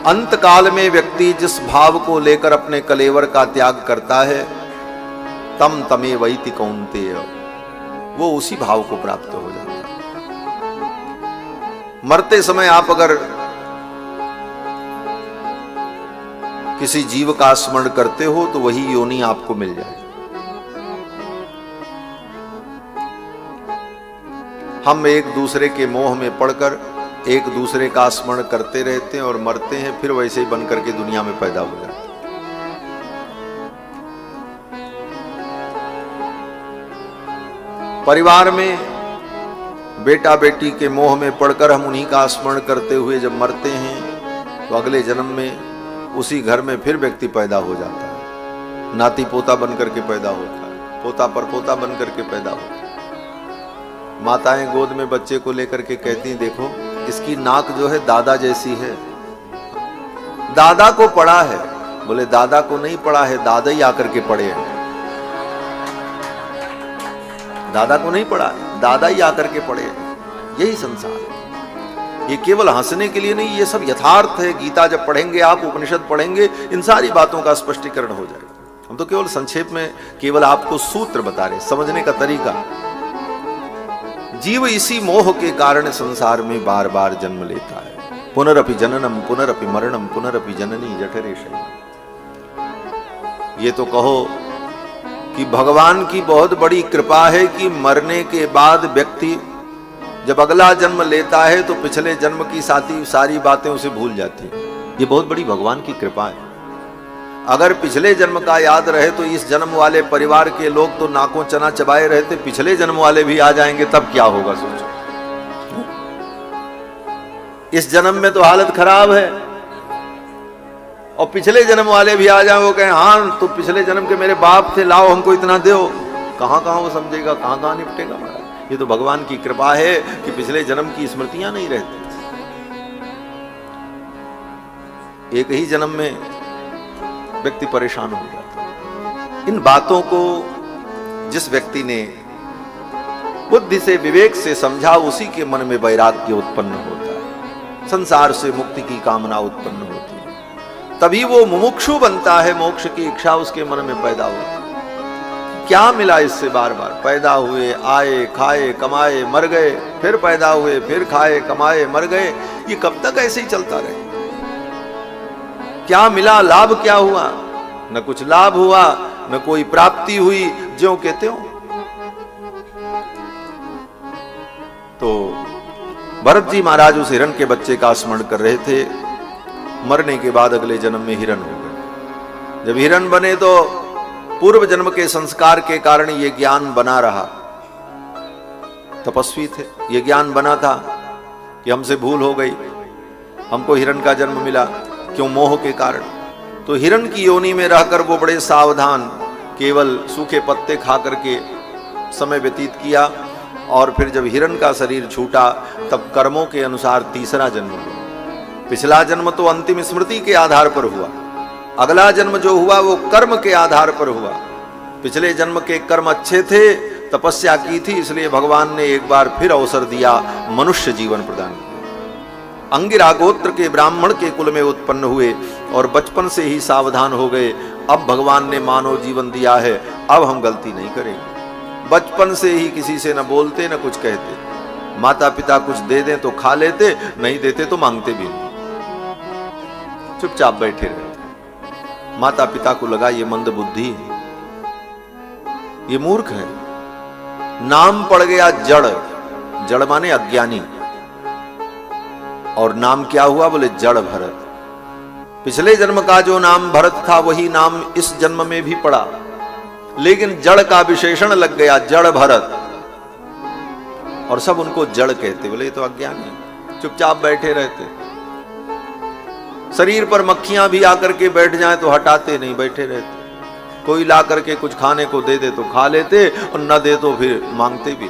अंत काल में व्यक्ति जिस भाव को लेकर अपने कलेवर का त्याग करता है, तम तमे वैति कौन्तेय, वो उसी भाव को प्राप्त हो जाता है। मरते समय आप अगर किसी जीव का स्मरण करते हो तो वही योनि आपको मिल जाए। हम एक दूसरे के मोह में पड़कर एक दूसरे का स्मरण करते रहते हैं और मरते हैं, फिर वैसे ही बन करके दुनिया में पैदा हो जाते हैं। परिवार में बेटा बेटी के मोह में पड़कर हम उन्हीं का स्मरण करते हुए जब मरते हैं तो अगले जन्म में उसी घर में फिर व्यक्ति पैदा हो जाता है, नाती पोता बन करके पैदा होता है, पोता पर पोता बन करके पैदा होता है। माताएं गोद में बच्चे को लेकर के कहती हैं, देखो इसकी नाक जो है दादा जैसी है। दादा को पड़ा है, बोले दादा को नहीं पड़ा है, दादा ही आकर के पड़े हैं। दादा को नहीं पड़ा है, दादा ही आकर के पड़े हैं। यही संसार है। ये केवल हंसने के लिए नहीं, ये सब यथार्थ है। गीता जब पढ़ेंगे आप, उपनिषद पढ़ेंगे, इन सारी बातों का स्पष्टीकरण हो जाएगा। हम तो केवल संक्षेप में केवल आपको सूत्र बता रहे, समझने का तरीका। जीव इसी मोह के कारण संसार में बार बार जन्म लेता है। पुनरपि जननम पुनरपि मरणम पुनरपि जननी जठरे शयनम। ये तो कहो कि भगवान की बहुत बड़ी कृपा है कि मरने के बाद व्यक्ति जब अगला जन्म लेता है तो पिछले जन्म की सारी बातें उसे भूल जाती है। ये बहुत बड़ी भगवान की कृपा है। अगर पिछले जन्म का याद रहे तो इस जन्म वाले परिवार के लोग तो नाकों चना चबाए रहते, पिछले जन्म वाले भी आ जाएंगे तब क्या होगा सोचो। इस जन्म में तो हालत खराब है और पिछले जन्म वाले भी आ जाए, वो कहें हाँ तो पिछले जन्म के मेरे बाप थे, लाओ हमको इतना दो। कहां कहां वो समझेगा, कहां कहां निपटेगा महाराज। ये तो भगवान की कृपा है कि पिछले जन्म की स्मृतियां नहीं रहती। एक ही जन्म में व्यक्ति परेशान हो जाता। इन बातों को जिस व्यक्ति ने बुद्धि से विवेक से समझा, उसी के मन में वैराग्य उत्पन्न होता है, संसार से मुक्ति की कामना उत्पन्न होती है। तभी वो मुमुक्षु बनता है, मोक्ष की इच्छा उसके मन में पैदा होती है। क्या मिला इससे? बार बार पैदा हुए, आए, खाए, कमाए, मर गए, फिर पैदा हुए, फिर खाए, कमाए, मर गए। ये कब तक ऐसे ही चलता रहे? क्या मिला? लाभ क्या हुआ? न कुछ लाभ हुआ, न कोई प्राप्ति हुई, ज्यों के त्यों। तो भरत जी महाराज उस हिरण के बच्चे का स्मरण कर रहे थे। मरने के बाद अगले जन्म में हिरण हो गए। जब हिरण बने तो पूर्व जन्म के संस्कार के कारण ये ज्ञान बना रहा। तपस्वी थे, ये ज्ञान बना था कि हमसे भूल हो गई, हमको हिरण का जन्म मिला। क्यों? मोह के कारण। तो हिरण की योनि में रहकर वो बड़े सावधान, केवल सूखे पत्ते खा करके समय व्यतीत किया। और फिर जब हिरण का शरीर छूटा तब कर्मों के अनुसार तीसरा जन्म हुआ। पिछला जन्म तो अंतिम स्मृति के आधार पर हुआ, अगला जन्म जो हुआ वो कर्म के आधार पर हुआ। पिछले जन्म के कर्म अच्छे थे, तपस्या की थी, इसलिए भगवान ने एक बार फिर अवसर दिया, मनुष्य जीवन प्रदान किया। अंगिरा गोत्र के ब्राह्मण के कुल में उत्पन्न हुए और बचपन से ही सावधान हो गए। अब भगवान ने मानव जीवन दिया है, अब हम गलती नहीं करेंगे। बचपन से ही किसी से न बोलते न कुछ कहते। माता पिता कुछ दे दें तो खा लेते, नहीं देते तो मांगते भी नहीं, चुपचाप बैठे रहते। माता पिता को लगा ये मंद बुद्धि है, ये मूर्ख है। नाम पड़ गया जड़, जड़ माने अज्ञानी। और नाम क्या हुआ? बोले जड़ भरत। पिछले जन्म का जो नाम भरत था वही नाम इस जन्म में भी पड़ा, लेकिन जड़ का विशेषण लग गया, जड़ भरत। और सब उनको जड़ कहते। बोले ये तो अज्ञानी, चुपचाप बैठे रहते। शरीर पर मक्खियां भी आकर के बैठ जाएं तो हटाते नहीं, बैठे रहते। कोई ला करके कुछ खाने को दे दे तो खा लेते और न दे तो फिर मांगते भी।